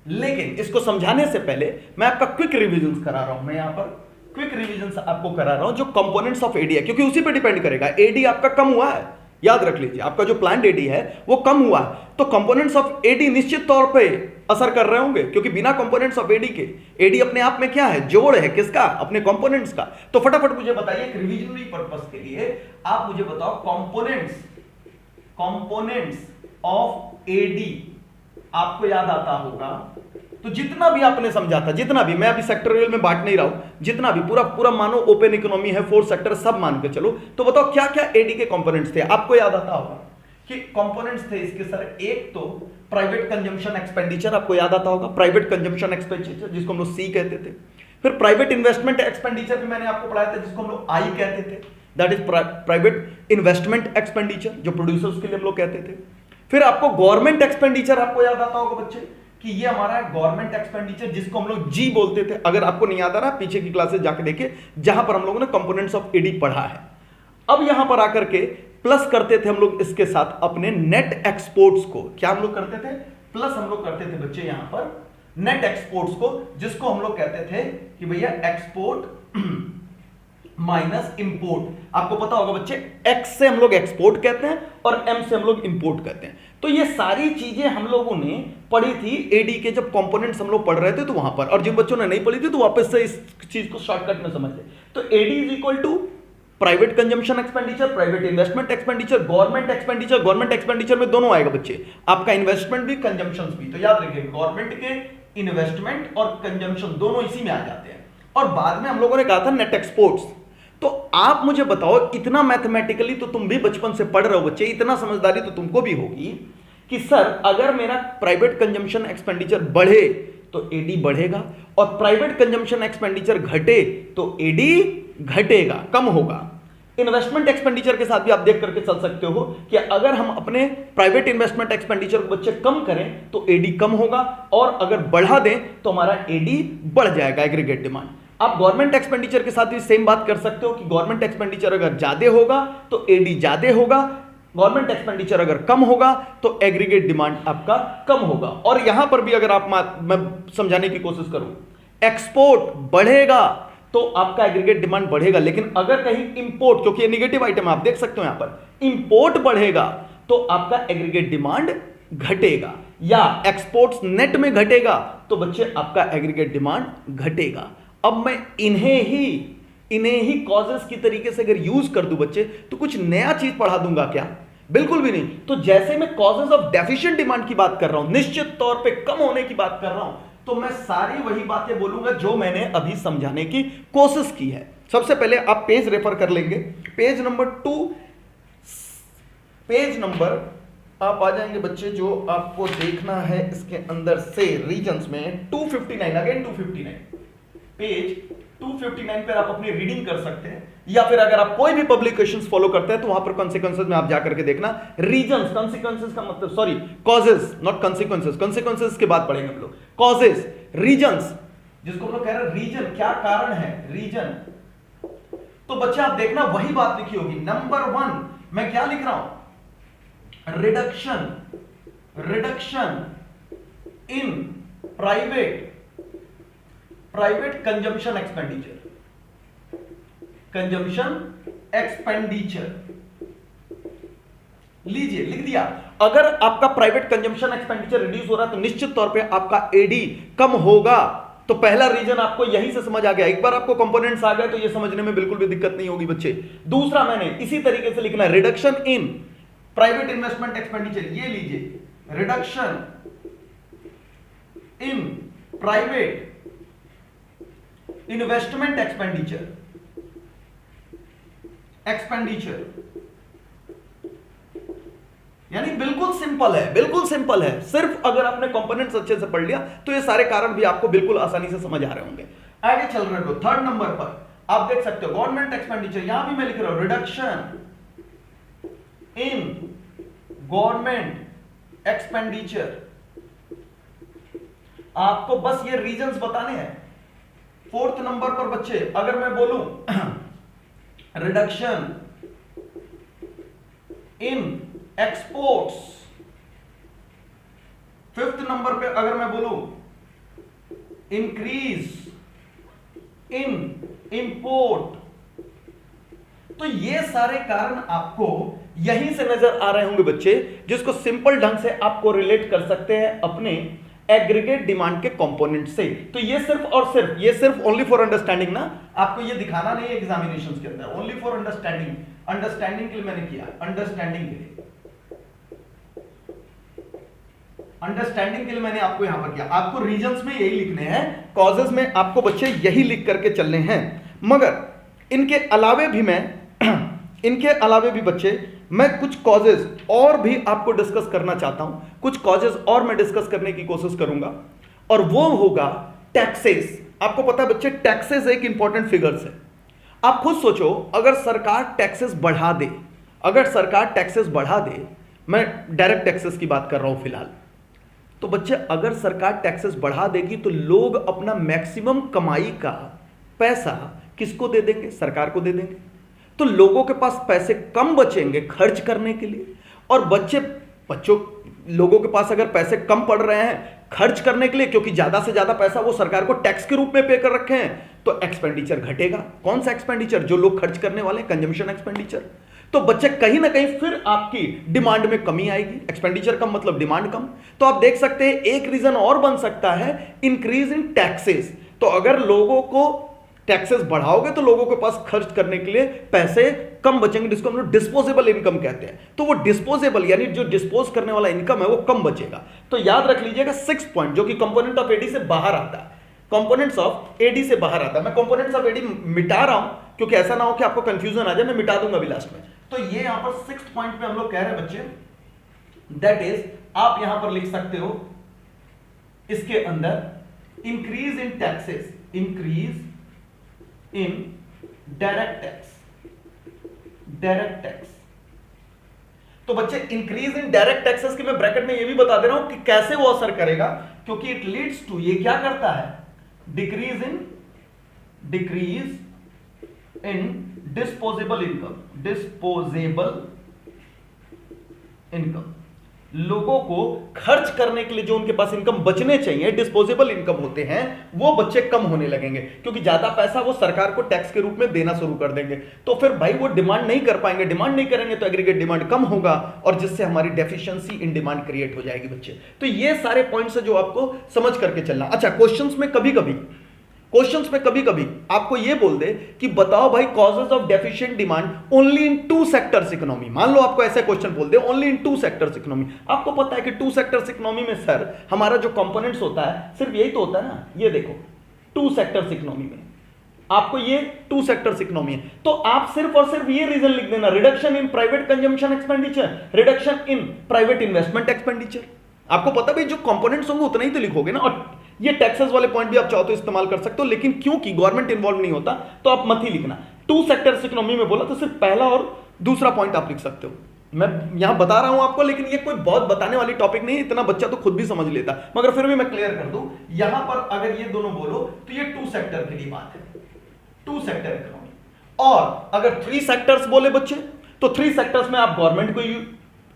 लेकिन इसको समझाने से पहले मैं आपका क्विक रिवीजन करा रहा हूं, मैं यहां पर क्विक रिवीजन आपको करा रहा हूं जो कंपोनेंट्स ऑफ एडी है, क्योंकि उसी पे डिपेंड करेगा। एडी आपका कम हुआ है, याद रख लीजिए, आपका जो प्लांट एडी है वो कम हुआ है, तो कंपोनेंट्स ऑफ एडी निश्चित तौर पे असर कर रहे होंगे, क्योंकि बिना कंपोनेंट्स ऑफ एडी के, एडी अपने आप में क्या है, जोड़ है किसका, अपने कंपोनेंट्स का। तो फटाफट मुझे बताइए, एक रिविजनरी पर्पस के लिए आप मुझे बताओ कंपोनेंट्स ऑफ एडी आपको याद आता होगा तो जितना भी आपने समझा था, जितना भी, मैं अभी सेक्टोरियल में बांट नहीं रहा हूं, जितना भी पूरा मानो ओपन इकोनॉमी है, 4 सेक्टर सब मान के चलो, तो बताओ क्या क्या एडी के कंपोनेंट्स थे, आपको याद आता होगा कि कंपोनेंट्स थे इसके सर। एक तो प्राइवेट कंजम्पशन एक्सपेंडिचर, आपको याद आता होगा, प्राइवेट कंजम्पशन एक्सपेंडिचर जिसको हम लोग सी कहते थे। फिर प्राइवेट इन्वेस्टमेंट एक्सपेंडिचर भी मैंने आपको पढ़ाया था, जिसको हम लोग आई कहते थे, that is private investment expenditure, जो प्रोड्यूसर्स के लिए हम लोग कहते थे। फिर आपको गवर्नमेंट एक्सपेंडिचर आपको याद आता होगा बच्चे कि ये हमारा है गवर्नमेंट एक्सपेंडिचर, जिसको हम लोग जी बोलते थे। अगर आपको नहीं याद आ रहा, पीछे की क्लासेस जाके देखिए, जहां पर हम लोगों ने कंपोनेंट्स ऑफ एडी पढ़ा है। अब यहां पर आकर के प्लस करते थे हम लोग इसके साथ अपने नेट एक्सपोर्ट्स को। क्या हम लोग करते थे? प्लस हम लोग करते थे बच्चे यहां पर नेट एक्सपोर्ट्स को, जिसको हम लोग कहते थे कि भैया एक्सपोर्ट माइनस इंपोर्ट। आपको पता होगा बच्चे, एक्स से हम लोग एक्सपोर्ट कहते हैं और एम से हम लोग इंपोर्ट कहते हैं। तो ये सारी चीजें हम लोगों ने पढ़ी थी एडी के जब कंपोनेंट्स हम लोग पढ़ रहे थे तो वहां पर, और जिन बच्चों ने नहीं पढ़ी थी तो वापस से इस चीज को शॉर्टकट में समझ ले। तो AD is equal to private consumption expenditure, private investment expenditure, government expenditure. Government expenditure में दोनों आएगा बच्चे, आपका इन्वेस्टमेंट भी कंजम्पशन भी। तो याद रखिए गवर्नमेंट के इन्वेस्टमेंट और कंजम्पशन दोनों इसी में आ जाते हैं। और बाद में हम लोगों ने कहा था नेट एक्सपोर्ट्स। तो आप मुझे बताओ, इतना मैथमेटिकली तो तुम भी बचपन से पढ़ रहे हो बच्चे, इतना समझदारी तो तुमको भी होगी कि सर अगर मेरा प्राइवेट कंजम्पशन एक्सपेंडिचर बढ़े तो एडी बढ़ेगा, और प्राइवेट कंजम्पशन एक्सपेंडिचर घटे तो एडी घटेगा, कम होगा। इन्वेस्टमेंट एक्सपेंडिचर के साथ भी आप देख करके चल सकते हो कि अगर हम अपने प्राइवेट इन्वेस्टमेंट एक्सपेंडिचर को बच्चे कम करें तो एडी कम होगा, और अगर बढ़ा दें तो हमारा एडी बढ़ जाएगा, एग्रीगेट डिमांड। आप गवर्नमेंट एक्सपेंडिचर के साथ भी सेम बात कर सकते हो कि गवर्नमेंट एक्सपेंडिचर अगर ज्यादा होगा तो एडी ज्यादा होगा, गवर्नमेंट एक्सपेंडिचर अगर कम होगा तो एग्रीगेट डिमांड आपका कम होगा। और यहां पर भी अगर आप मैं समझाने की कोशिश करूं, एक्सपोर्ट बढ़ेगा तो आपका एग्रीगेट डिमांड बढ़ेगा, लेकिन अगर कहीं इंपोर्ट, क्योंकि ये नेगेटिव आइटम आप देख सकते हो यहां पर, इंपोर्ट बढ़ेगा तो आपका एग्रीगेट डिमांड घटेगा, या एक्सपोर्ट्स नेट में घटेगा तो बच्चे आपका एग्रीगेट डिमांड घटेगा। अब मैं इन्हें ही कॉजेस की तरीके से अगर यूज कर दूं बच्चे तो कुछ नया चीज पढ़ा दूंगा क्या? बिल्कुल भी नहीं। तो जैसे मैं कॉजेस ऑफ डेफिशिएंट डिमांड की बात कर रहा हूं, निश्चित तौर पे कम होने की बात कर रहा हूं, तो मैं सारी वही बातें बोलूंगा जो मैंने अभी समझाने की कोशिश की है। सबसे पहले आप पेज रेफर कर लेंगे, पेज नंबर 2, पेज नंबर आप आ जाएंगे बच्चे, जो आपको देखना है इसके अंदर से रीजन्स में 259, अगेन 259, पेज 259 पर आप अपनी रीडिंग कर सकते हैं, या फिर अगर आप कोई भी पब्लिकेशंस फॉलो करते हैं तो वहां पर कॉन्सिक्वेंसेस में आप जाकर के देखना रीजंस। कॉन्सिक्वेंसेस का मतलब, sorry, causes not consequences, consequences के बाद पढ़ेंगे हम लोग। कॉजेस, रीजंस, जिसको हम लोग कह रहे हैं रीजन, क्या कारण है, रीजन। तो बच्चे आप देखना वही बात लिखी होगी। नंबर 1 मैं क्या लिख रहा हूं, reduction in private consumption expenditure, लीजिए लिख दिया। अगर आपका प्राइवेट कंजम्पशन एक्सपेंडिचर रिड्यूस हो रहा है तो निश्चित तौर पे आपका एडी कम होगा। तो पहला रीजन आपको यहीं से समझ आ गया। एक बार आपको कंपोनेंट्स आ गए तो ये समझने में बिल्कुल भी दिक्कत नहीं होगी बच्चे। दूसरा मैंने इसी तरीके से लिखना है, reduction in private investment expenditure, ये लीजिए, reduction in private investment expenditure, यानी बिल्कुल सिंपल है, बिल्कुल सिंपल है। सिर्फ अगर आपने कंपोनेंट्स अच्छे से पढ़ लिया तो ये सारे कारण भी आपको बिल्कुल आसानी से समझ आ रहे होंगे। आगे चल रहे हो, थर्ड नंबर पर आप देख सकते हो गवर्नमेंट एक्सपेंडिचर, यहां भी मैं लिख रहा हूं रिडक्शन इन गवर्नमेंट एक्सपेंडिचर। आपको बस ये रीजंस बताने हैं। फोर्थ नंबर पर बच्चे अगर मैं बोलूं reduction in exports, fifth number पे अगर मैं बोलूं इंक्रीज इन इंपोर्ट, तो ये सारे कारण आपको यहीं से नजर आ रहे होंगे बच्चे, जिसको सिंपल ढंग से आपको रिलेट कर सकते हैं अपने एग्रीगेट डिमांड के कंपोनेंट से। तो ये सिर्फ और सिर्फ, ये सिर्फ ओनली फॉर अंडरस्टैंडिंग ना, आपको ये दिखाना नहीं है एग्जामिनेशंस के अंदर, ओनली फॉर अंडरस्टैंडिंग, अंडरस्टैंडिंग के लिए मैंने किया, अंडरस्टैंडिंग के लिए, अंडरस्टैंडिंग के लिए मैंने आपको यहां पर किया। आपको रीजंस में यही लिखने हैं, कॉजेज में आपको बच्चे यही लिख करके चलने हैं। मगर इनके अलावे भी मैं इनके अलावे भी बच्चे मैं कुछ कॉजेज और भी आपको डिस्कस करना चाहता हूं, कुछ कॉजेज और मैं डिस्कस करने की कोशिश करूंगा, और वो होगा टैक्सेस। आपको पता है बच्चे, टैक्सेस एक इंपॉर्टेंट फिगर्स है। आप खुद सोचो, अगर सरकार टैक्सेस बढ़ा दे, अगर सरकार टैक्सेस बढ़ा दे, मैं डायरेक्ट टैक्सेस की बात कर रहा हूं फिलहाल, तो बच्चे अगर सरकार टैक्सेस बढ़ा देगी तो लोग अपना मैक्सिमम कमाई का पैसा किसको दे देंगे? सरकार को दे देंगे। तो लोगों के पास पैसे कम बचेंगे खर्च करने के लिए, और बच्चों लोगों के पास अगर पैसे कम पड़ रहे हैं खर्च करने के लिए, क्योंकि ज्यादा से ज्यादा पैसा वो सरकार को टैक्स के रूप में पे कर रखे हैं, तो एक्सपेंडिचर घटेगा। कौन सा एक्सपेंडिचर? जो लोग खर्च करने वाले, कंजम्पशन एक्सपेंडिचर। तो बच्चे कहीं ना कहीं फिर आपकी डिमांड में कमी आएगी। एक्सपेंडिचर कम मतलब डिमांड कम। तो आप देख सकते हैं एक रीजन और बन सकता है इंक्रीज इन टैक्सेस। तो अगर लोगों को टैक्सेस बढ़ाओगे तो लोगों के पास खर्च करने के लिए पैसे कम बचेंगे, जिसको हम लोग डिस्पोजेबल इनकम कहते हैं। तो वो डिस्पोजेबल यानी जो डिस्पोज करने वाला इनकम है वो कम बचेगा। तो याद रख लीजिएगा 6 पॉइंट जो कि कंपोनेंट ऑफ एडी से बाहर आता है, कंपोनेंट्स ऑफ एडी से बाहर आता है। मैं कंपोनेंट्स ऑफ एडी मिटा रहा हूं क्योंकि ऐसा ना हो कि आपको कंफ्यूजन आ जाए, मैं मिटा दूंगा अभी लास्ट में। तो ये यहां पर 6 पॉइंट पे हम लोग कह रहे हैं बच्चे, दैट इज आप यहां पर लिख सकते हो इसके अंदर increase in taxes, increase in direct tax, direct tax. तो बच्चे इंक्रीज इन डायरेक्ट टैक्सेस की मैं ब्रैकेट में ये भी बता दे रहा हूं कि कैसे वो असर करेगा, क्योंकि इट लीड्स टू, ये क्या करता है, decrease in disposable income, disposable income. लोगों को खर्च करने के लिए जो उनके पास इनकम बचने चाहिए, डिस्पोजेबल इनकम होते हैं, वो बच्चे कम होने लगेंगे, क्योंकि ज्यादा पैसा वो सरकार को टैक्स के रूप में देना शुरू कर देंगे। तो फिर भाई वो डिमांड नहीं कर पाएंगे, डिमांड नहीं करेंगे तो एग्रीगेट डिमांड कम होगा, और जिससे हमारी डेफिशिएंसी इन डिमांड क्रिएट हो जाएगी बच्चे। तो ये सारे पॉइंट्स है जो आपको समझ करके चलना। अच्छा, क्वेश्चंस में कभी कभी आपको ये बोल दे कि बताओ भाई causes of deficient demand only in 2 sectors economy. मान लो आपको ऐसे क्वेश्चन बोल they only in 2 sectors economy. आपको पता है कि 2 सेक्टर्स इकोनॉमी में सर हमारा जो कंपोनेंट्स होता है सिर्फ यही तो होता है ना, ये देखो 2 सेक्टर्स इकोनॉमी में आपको ये 2 सेक्टर्स इकोनॉमी है। तो आप सिर्फ और सिर्फ ये रीजन लिख देना, reduction in private consumption expenditure, reduction in private investment expenditure. आपको पता भी जो कंपोनेंट्स होंगे उतना ही तो लिखोगे ना। और ये टैक्सेस वाले पॉइंट भी आप चाहो तो इस्तेमाल कर सकते हो, लेकिन क्योंकि गवर्नमेंट इन्वॉल्व नहीं होता तो आप मत ही लिखना। 2 सेक्टर्स इकोनॉमी में बोला तो सिर्फ पहला और दूसरा पॉइंट आप लिख सकते हो। मैं यहां बता रहा हूं आपको, लेकिन ये कोई बहुत बताने वाली टॉपिक नहीं है, इतना बच्चा तो खुद भी समझ लेता, मगर फिर भी मैं क्लियर कर दूं। यहां पर अगर ये दोनों बोलो तो ये 2 सेक्टर के लिए बात है, 2 सेक्टर इकोनॉमी। और अगर 3 सेक्टर्स बोले बच्चे तो 3 सेक्टर्स में आप गवर्नमेंट को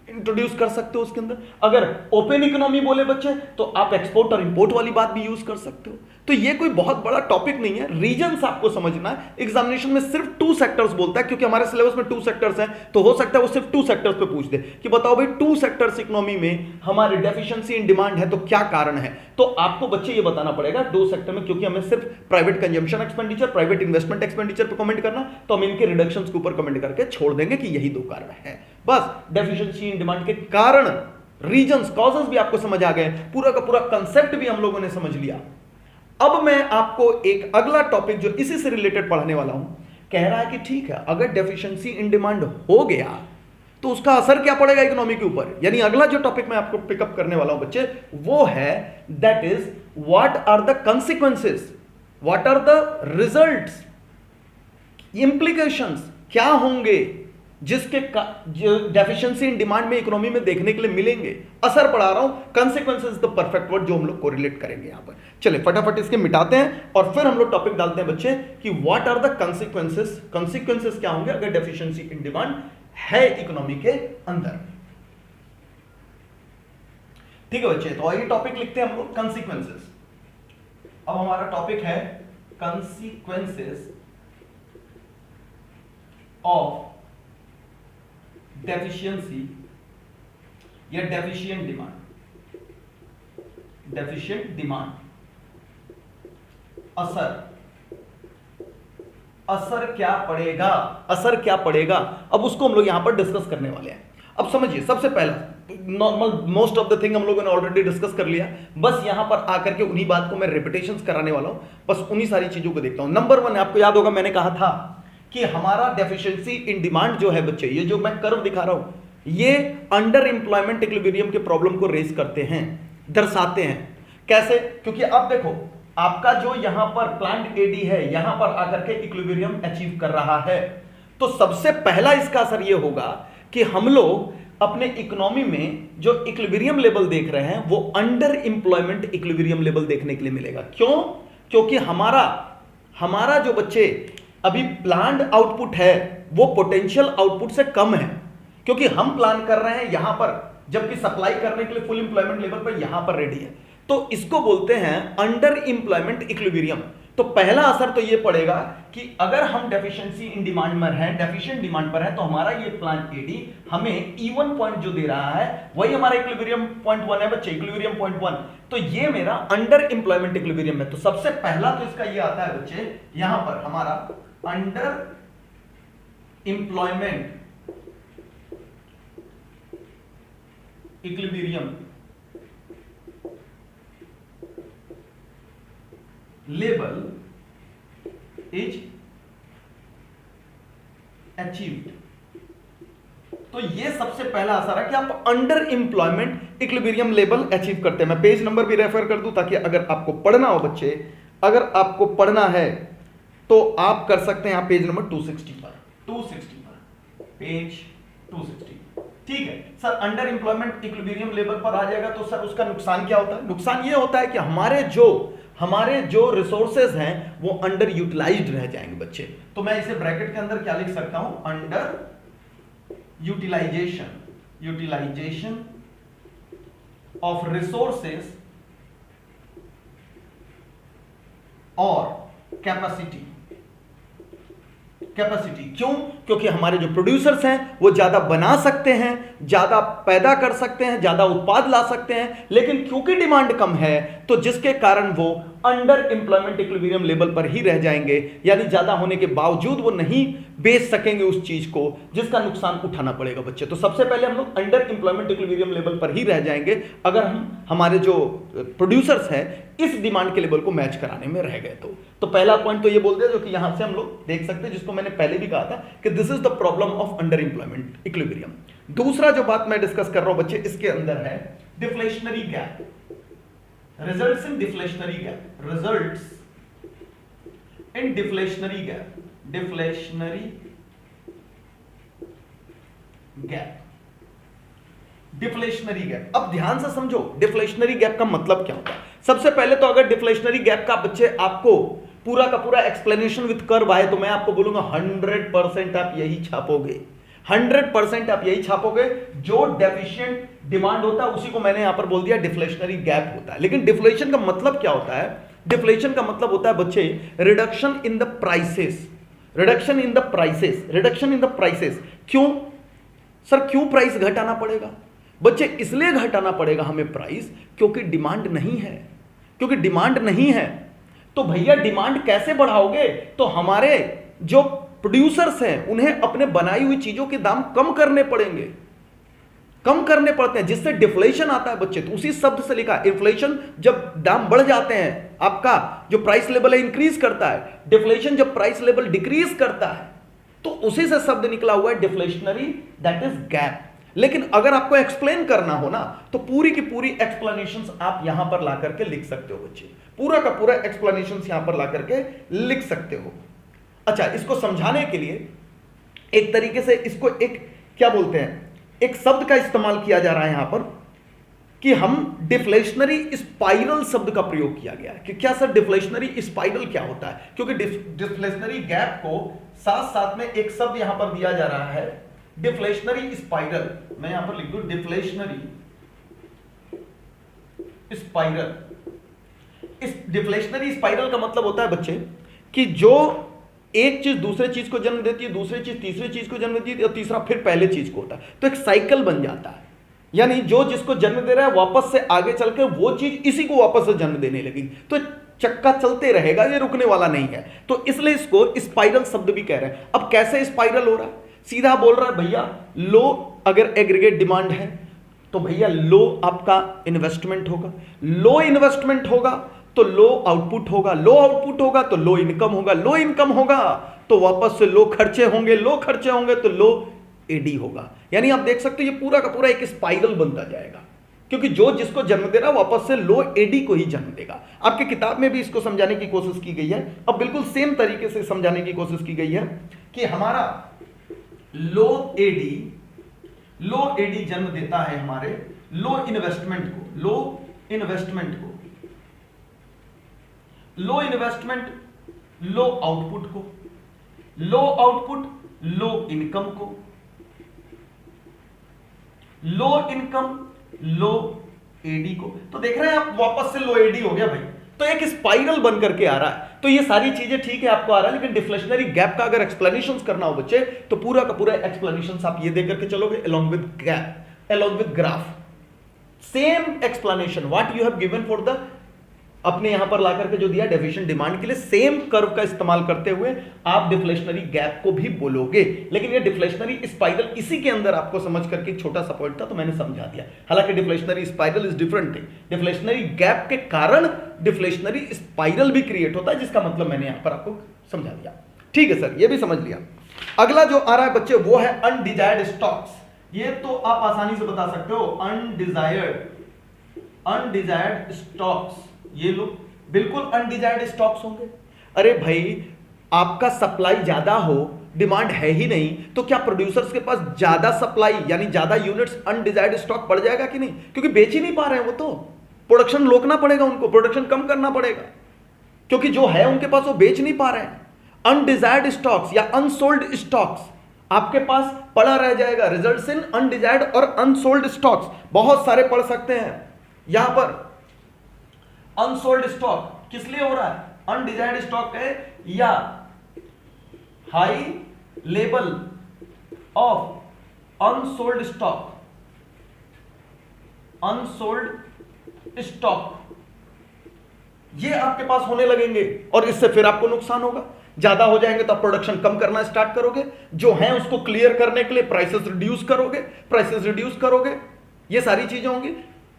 इंट्रोड्यूस कर सकते हो उसके अंदर। अगर ओपन इकोनॉमी बोले बच्चे तो आप एक्सपोर्ट और इंपोर्ट वाली बात भी यूज कर सकते हो। तो ये कोई बहुत बड़ा टॉपिक नहीं है, रीजंस आपको समझना है। एग्जामिनेशन में सिर्फ 2 सेक्टर्स बोलता है, क्योंकि हमारे सिलेबस में 2 सेक्टर्स हैं, तो हो सकता है वो सिर्फ 2 सेक्टर्स पे पूछ दे कि बताओ भाई 2 सेक्टर्स इकोनॉमी में हमारे डेफिशिएंसी इन डिमांड है तो क्या कारण है। तो आपको बच्चे ये बताना पड़ेगा 2 सेक्टर में, क्योंकि हमें सिर्फ private consumption expenditure, private investment expenditure पे कमेंट करना, तो हम इनके रिडक्शंस के ऊपर कमेंट करके छोड़ देंगे कि यही 2 कारण है। बस डेफिशिएंसी इन डिमांड के कारण, रीजंस, कॉजेस भी आपको समझ आ गए, पूरा का पूरा कंसेप्ट भी हम लोगों ने समझ लिया। अब मैं आपको एक अगला टॉपिक जो इसी से रिलेटेड पढ़ाने वाला हूं, कह रहा है कि ठीक है अगर डेफिशिएंसी इन डिमांड हो गया तो उसका असर क्या पड़ेगा इकोनॉमी के ऊपर। यानी अगला जो टॉपिक मैं आपको पिकअप करने वाला हूं बच्चे, वो है that is what are the consequences, what are the results, implications क्या होंगे जिसके जो डेफिशिएंसी इन डिमांड में इकोनॉमी में देखने के लिए मिलेंगे। असर पढ़ा रहा हूं, कंसिक्वेंसेस द परफेक्ट वर्ड जो हम लोग कोरिलेट करेंगे यहां पर। चले फटाफट इसके मिटाते हैं और फिर हम लोग टॉपिक डालते हैं बच्चे कि what are the consequences, consequences क्या होंगे अगर डेफिशिएंसी इन डिमांड है इकोनॉमी के अंदर। ठीक है बच्चे, तो आइए टॉपिक लिखते हैं हम लोग कंसिक्वेंसेस। अब हमारा टॉपिक है कंसिक्वेंसेस ऑफ डेफिशिएंसी या डेफिशिएंट डिमांड, डेफिशिएंट डिमांड। असर क्या पड़ेगा, असर क्या पड़ेगा, अब उसको हम लोग यहां पर डिस्कस करने वाले हैं। अब समझिए, सबसे पहला normal most of the thing हम लोगों ने ऑलरेडी डिस्कस कर लिया, बस यहां पर आकर के उन्हीं बात को मैं रिपीटेशंस कराने वाला हूं, बस उन्हीं सारी चीजों को देखता हूं। नंबर 1 आपको याद होगा मैंने कहा था कि हमारा डेफिशिएंसी इन डिमांड जो है बच्चे, ये जो मैं कर्व दिखा रहा हूं, ये अंडर एम्प्लॉयमेंट इक्विलिब्रियम के प्रॉब्लम को रेज करते हैं, दर्शाते हैं। कैसे? क्योंकि अब देखो आपका जो यहां पर प्लांट एडी है, यहां पर आकर के इक्विलिब्रियम अचीव कर रहा है, तो सबसे पहला इसका असर यह होगा कि हम लोग अपने इकोनॉमी में जो इक्विलिब्रियम लेवल देख रहे हैं वो अंडर एम्प्लॉयमेंट इक्विलिब्रियम लेवल देखने के लिए मिलेगा। क्यों? क्योंकि हमारा जो बच्चे अभी प्लान्ड आउटपुट है वो पोटेंशियल आउटपुट से कम है, क्योंकि हम प्लान कर रहे हैं यहां पर, जबकि सप्लाई करने के लिए फुल इंप्लॉयमेंट लेवल पर यहां पर रेडी है। तो इसको बोलते हैं अंडर इंप्लॉयमेंट इक्विलिब्रियम। तो पहला असर तो ये पड़ेगा कि अगर हम डेफिशिएंसी इन डिमांड में हैं, डेफिशिएंट डिमांड पर है, तो हमारा ये प्लांट एडी हमें E1 पॉइंट जो दे रहा है वही हमारा इक्विलिब्रियम पॉइंट 1 है बच्चे, इक्विलिब्रियम पॉइंट 1। तो ये मेरा अंडर इंप्लॉयमेंट इक्विलिब्रियम है। तो सबसे पहला तो इसका ये आता है बच्चे, यहां पर हमारा under employment equilibrium level is achieved. तो ये सबसे पहला असर है कि आप under employment equilibrium level achieve करते हैं। मैं पेज नंबर भी रेफर कर दूं ताकि अगर आपको पढ़ना हो बच्चे, अगर आपको पढ़ना है तो आप कर सकते हैं। आप पेज नंबर 260 पर पेज 260, ठीक है sir. Under employment equilibrium level पर आ जाएगा तो सर उसका नुकसान क्या होता है? नुकसान ये होता है कि हमारे जो रिसोर्सेज हैं वो अंडर यूटिलाइज्ड रह जाएंगे बच्चे। तो मैं इसे ब्रैकेट के अंदर क्या लिख सकता हूं? अंडर यूटिलाइजेशन ऑफ रिसोर्सेज और कैपेसिटी। क्यों? क्योंकि हमारे जो प्रोड्यूसर्स हैं वो ज्यादा बना सकते हैं, ज्यादा पैदा कर सकते हैं, ज्यादा उत्पाद ला सकते हैं, लेकिन क्योंकि डिमांड कम है तो जिसके कारण वो अंडर इंप्लॉयमेंट इक्विलिब्रियम लेवल पर ही रह जाएंगे, यानी ज्यादा होने के बावजूद वो नहीं बेच सकेंगे उस चीज को, जिसका नुकसान उठाना पड़ेगा बच्चे। तो सबसे पहले हम लोग अंडर इंप्लॉयमेंट इक्विलिब्रियम लेवल पर ही रह जाएंगे अगर हमारे जो प्रोड्यूसर्स हैं इस डिमांड के लेवल को मैच कराने में रह गए तो पहला पॉइंट तो ये बोल दिया, जो कि यहां से हम लोग देख सकते हैं, जिसको मैंने पहले भी कहा था कि this is the problem of under employment equilibrium. दूसरा जो बात मैं डिस्कस कर रहा हूं बच्चे, इसके अंदर है deflationary gap. Results in deflationary gap. Results in deflationary gap. Deflationary gap. अब ध्यान से समझो डिफ्लेशनरी गैप का मतलब क्या होता है। सबसे पहले तो अगर डिफ्लेशनरी गैप का बच्चे आपको पूरा का पूरा एक्सप्लेनेशन विद कर्व आए तो मैं आपको बोलूंगा 100% आप यही छापोगे। 100% आप यही छापोगे। जो डेफिशिएंट डिमांड होता है उसी को मैंने यहां पर बोल दिया डिफ्लेशनरी गैप होता है। लेकिन डिफ्लेशन का मतलब क्या होता है? डिफ्लेशन का मतलब होता है बच्चे reduction in the prices. Reduction in the prices. क्यों सर, क्यों प्राइस घटाना पड़ेगा बच्चे? इसलिए घटाना पड़ेगा हमें प्राइस क्योंकि डिमांड नहीं है। तो भैया डिमांड कैसे बढ़ाओगे? तो हमारे जो प्रोड्यूसर्स हैं उन्हें अपने बनाई हुई चीजों के दाम कम करने पड़ते हैं, जिससे डिफ्लेशन आता है बच्चे। तो उसी शब्द से लिखा, इन्फ्लेशन जब दाम बढ़ जाते हैं, आपका जो प्राइस लेवल है इंक्रीज करता है, डिफ्लेशन जब प्राइस लेवल डिक्रीज करता है, तो उसी से शब्द निकला हुआ है डिफ्लेशनरी, दैट इज गैप। लेकिन अगर आपको एक्सप्लेन करना हो ना तो पूरी की पूरी एक्सप्लेनेशंस आप यहां पर ला करके लिख सकते हो बच्चे। पूरा का पूरा एक्सप्लेनेशंस यहां पर ला करके लिख सकते हो। अच्छा, इसको समझाने के लिए एक तरीके से इसको एक क्या बोलते हैं, एक शब्द का इस्तेमाल किया जा रहा है यहां पर कि हम डिफ्लेशनरी स्पाइरल शब्द का प्रयोग किया गया है। कि क्या सर डिफ्लेशनरी स्पाइरल क्या होता है? क्योंकि डिफ्लेशनरी गैप को साथ साथ में एक शब्द यहां पर दिया जा रहा है डिफ्लेशनरी स्पाइरल। मैं यहां पर लिख दूं डिफ्लेशनरी स्पाइरल। इस डिफ्लेशनरी स्पाइरल का मतलब होता है बच्चे कि जो एक चीज दूसरे चीज को जन्म देती है, दूसरी चीज तीसरी चीज को जन्म देती है और तीसरा फिर पहले चीज को होता है, तो एक साइकिल बन जाता है। यानी जो जिसको जन्म दे रहा है वापस से आगे चलकर वो चीज इसी को वापस से जन्म देने लगेगी, तो चक्का चलते रहेगा, ये रुकने वाला नहीं है। तो इसलिए इसको स्पाइरल शब्द भी कह रहे हैं। अब कैसे स्पाइरल हो रहा है? सीधा बोल रहा है भैया, लो अगर एग्रीगेट डिमांड है तो भैया लो आपका इन्वेस्टमेंट होगा, लो इन्वेस्टमेंट होगा तो लो आउटपुट होगा, लो आउटपुट होगा तो लो इनकम होगा, लो इनकम होगा तो वापस से लो खर्चे होंगे, लो खर्चे होंगे तो लो एडी होगा। यानी आप देख सकते हो ये पूरा का पूरा एक स्पाइरल बनता जाएगा, क्योंकि जो जिसको जन्म दे रहा वापस से लो एडी को ही जन्म देगा। आपके किताब में भी इसको समझाने की कोशिश की गई है। अब बिल्कुल सेम तरीके से समझाने की कोशिश की गई है कि हमारा लो एडी जन्म देता है हमारे लो इन्वेस्टमेंट को, लो इन्वेस्टमेंट लो आउटपुट को, लो आउटपुट लो इनकम को, लो इनकम लो एडी को। तो देख रहे हैं आप, वापस से लो एडी हो गया भाई। तो एक स्पाइरल बन करके आ रहा है। तो ये सारी चीजें ठीक है आपको आ रहा है, लेकिन डिफ्लेशनरी गैप का अगर एक्सप्लेनेशन करना हो बच्चे, तो पूरा का पूरा एक्सप्लेनेशन आप ये दे करके चलोगे along with gap, along with graph, same explanation what you have given for the, अपने यहां पर ला करके जो दिया डेफिशिएंट डिमांड के लिए, सेम कर्व का इस्तेमाल करते हुए आप डिफ्लेशनरी गैप को भी बोलोगे। लेकिन ये डिफ्लेशनरी स्पाइरल इसी के अंदर आपको समझ करके छोटा सा पॉइंट था, तो मैंने समझा दिया। हालांकि डिफ्लेशनरी स्पाइरल इज डिफरेंट है, डिफ्लेशनरी गैप के कारण डिफ्लेशनरी स्पाइरल भी क्रिएट होता है, जिसका मतलब मैंने यहां पर आपको समझा दिया। ठीक है सर, ये भी समझ लिया। अगला जो आ रहा है बच्चे वो है अनडिजायर्ड स्टॉक्स। ये तो आप आसानी से बता सकते हो, अनडिजायर्ड स्टॉक्स, ये लो बिल्कुल अनडिजायर्ड स्टॉक्स होंगे। अरे भाई आपका सप्लाई ज्यादा हो, डिमांड है ही नहीं, तो क्या प्रोड्यूसर्स के पास ज्यादा सप्लाई यानी ज्यादा यूनिट्स अनडिजायर्ड स्टॉक बढ़ जाएगा कि नहीं? क्योंकि बेच ही नहीं पा रहे हैं वो, तो प्रोडक्शन रोकना पड़ेगा उनको, प्रोडक्शन कम करना पड़ेगा, क्योंकि जो है उनके पास वो बेच नहीं पा रहे हैं। अनडिजायर्ड स्टॉक्स या अनसोल्ड स्टॉक्स आपके पास पड़ा रह जाएगा। रिजल्ट्स इन अनडिजायर्ड और अनसोल्ड स्टॉक्स बहुत सारे पढ़ सकते हैं। यहां पर अनसोल्ड स्टॉक किस लिए हो रहा है? अनडिजायर्ड स्टॉक है या high level of unsold stock, unsold stock ये आपके पास होने लगेंगे और इससे फिर आपको नुकसान होगा। ज्यादा हो जाएंगे तो आप प्रोडक्शन कम करना स्टार्ट करोगे, जो है उसको क्लियर करने के लिए प्राइसेस रिड्यूस करोगे, ये सारी चीजें होंगी।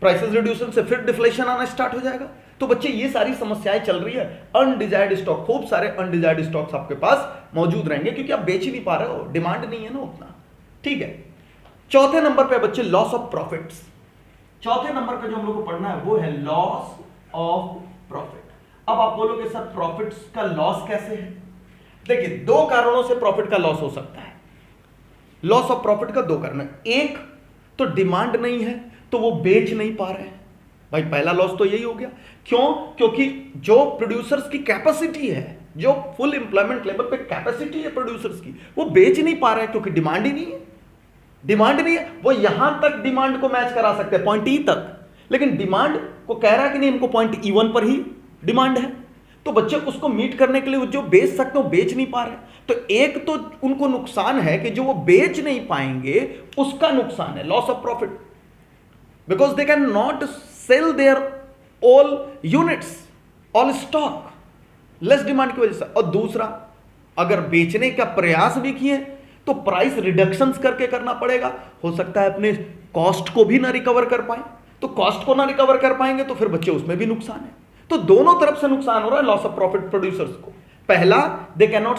प्राइसेस रिड्यूसन से फिर डिफ्लेशन आना स्टार्ट हो जाएगा। तो बच्चे ये सारी समस्याएं चल रही है। अनडिजायर्ड स्टॉक, खूब सारे अनडिजायर्ड स्टॉक्स आपके पास मौजूद रहेंगे, क्योंकि आप बेच ही नहीं पा रहे हो, डिमांड नहीं है ना उतना। ठीक है, चौथे नंबर पे बच्चे लॉस ऑफ प्रॉफिट्स। चौथे नंबर पे जो हम लोग को पढ़ना है वो है लॉस ऑफ प्रॉफिट। अब आप बोलोगे सर प्रॉफिट्स का लॉस कैसे है? देखिए, दो कारणों से प्रॉफिट का लॉस हो सकता है। लॉस ऑफ प्रॉफिट का दो कारण है। एक तो डिमांड नहीं है तो वो बेच नहीं पा रहे हैं, भाई पहला लॉस तो यही हो गया। क्यों? क्योंकि जो प्रोड्यूसर्स की कैपेसिटी है, जो फुल एम्प्लॉयमेंट लेवल पे कैपेसिटी है प्रोड्यूसर्स की, वो बेच नहीं पा रहे हैं क्योंकि डिमांड ही नहीं है। डिमांड नहीं है, वो यहां तक डिमांड को मैच करा सकते हैं पॉइंट ई तक, लेकिन डिमांड को कह रहा है कि नहीं हमको पॉइंट E1 पर ही डिमांड है। तो बच्चे उसको मीट करने के लिए जो बेच सकते हो बेच नहीं पा रहे। तो एक तो उनको नुकसान है कि जो वो बेच नहीं पाएंगे उसका नुकसान है, loss of profit, because they can not sell their all units, all stock, less demand की वजह से। और दूसरा, अगर बेचने का प्रयास भी किए तो प्राइस रिडक्शंस करके करना पड़ेगा। हो सकता है अपने कॉस्ट को भी ना रिकवर कर पाए, तो कॉस्ट को ना रिकवर कर पाएंगे तो फिर बच्चे उसमें भी नुकसान है। तो दोनों तरफ से नुकसान हो रहा है लॉस ऑफ प्रॉफिट प्रोड्यूसर्स को। पहला, they can not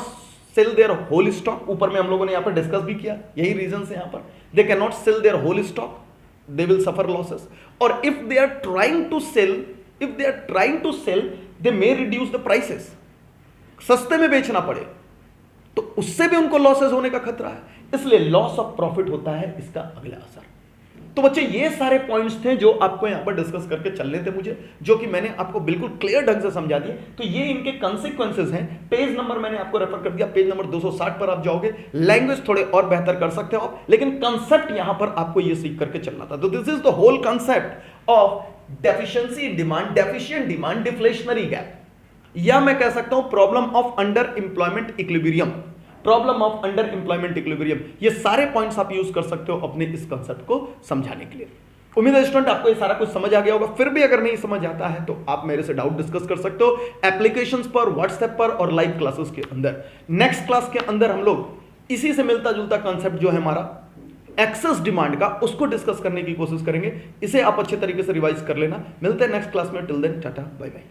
sell their whole stock, ऊपर में हम लोगों ने यहां पर डिस्कस भी किया, यही रीजन है यहां पर। They can not sell their whole stock, they will suffer losses, or if they are trying to sell they may reduce the prices, सस्ते में बेचना पड़े तो उससे भी उनको लॉसेस होने का खतरा है। इसलिए लॉस ऑफ प्रॉफिट होता है इसका अगला असर। तो बच्चे ये सारे पॉइंट्स थे जो आपको यहां पर डिस्कस करके चलने थे मुझे, जो कि मैंने आपको बिल्कुल क्लियर ढंग से समझा दिए। तो ये इनके कंसिक्वेंसेस हैं। पेज नंबर मैंने आपको रेफर कर दिया, पेज नंबर 260 पर आप जाओगे। लैंग्वेज थोड़े और बेहतर कर सकते हो आप, लेकिन कंसेप्ट यहां पर आपको ये सीख करके चलना था। तो this is the whole concept of deficiency in demand, deficient demand, deflationary gap, या मैं कह सकता हूं problem of under employment equilibrium, problem of under employment equilibrium. ये सारे पॉइंट्स आप यूज कर सकते हो अपने इस कंसेप्ट को समझाने के लिए। उम्मीद है स्टूडेंट आपको ये सारा कुछ समझ आ गया होगा। फिर भी अगर नहीं समझ आता है तो आप मेरे से डाउट डिस्कस कर सकते हो एप्लीकेशंस पर, व्हाट्सएप पर और लाइव क्लासेस के अंदर। नेक्स्ट क्लास के अंदर हम लोग इसी से मिलता जुलता कंसेप्ट जो है हमारा एक्सेस डिमांड का, उसको डिस्कस करने की कोशिश करेंगे। इसे आप अच्छे तरीके से रिवाइज कर लेना। मिलते हैं नेक्स्ट क्लास में। Till then tata bye bye.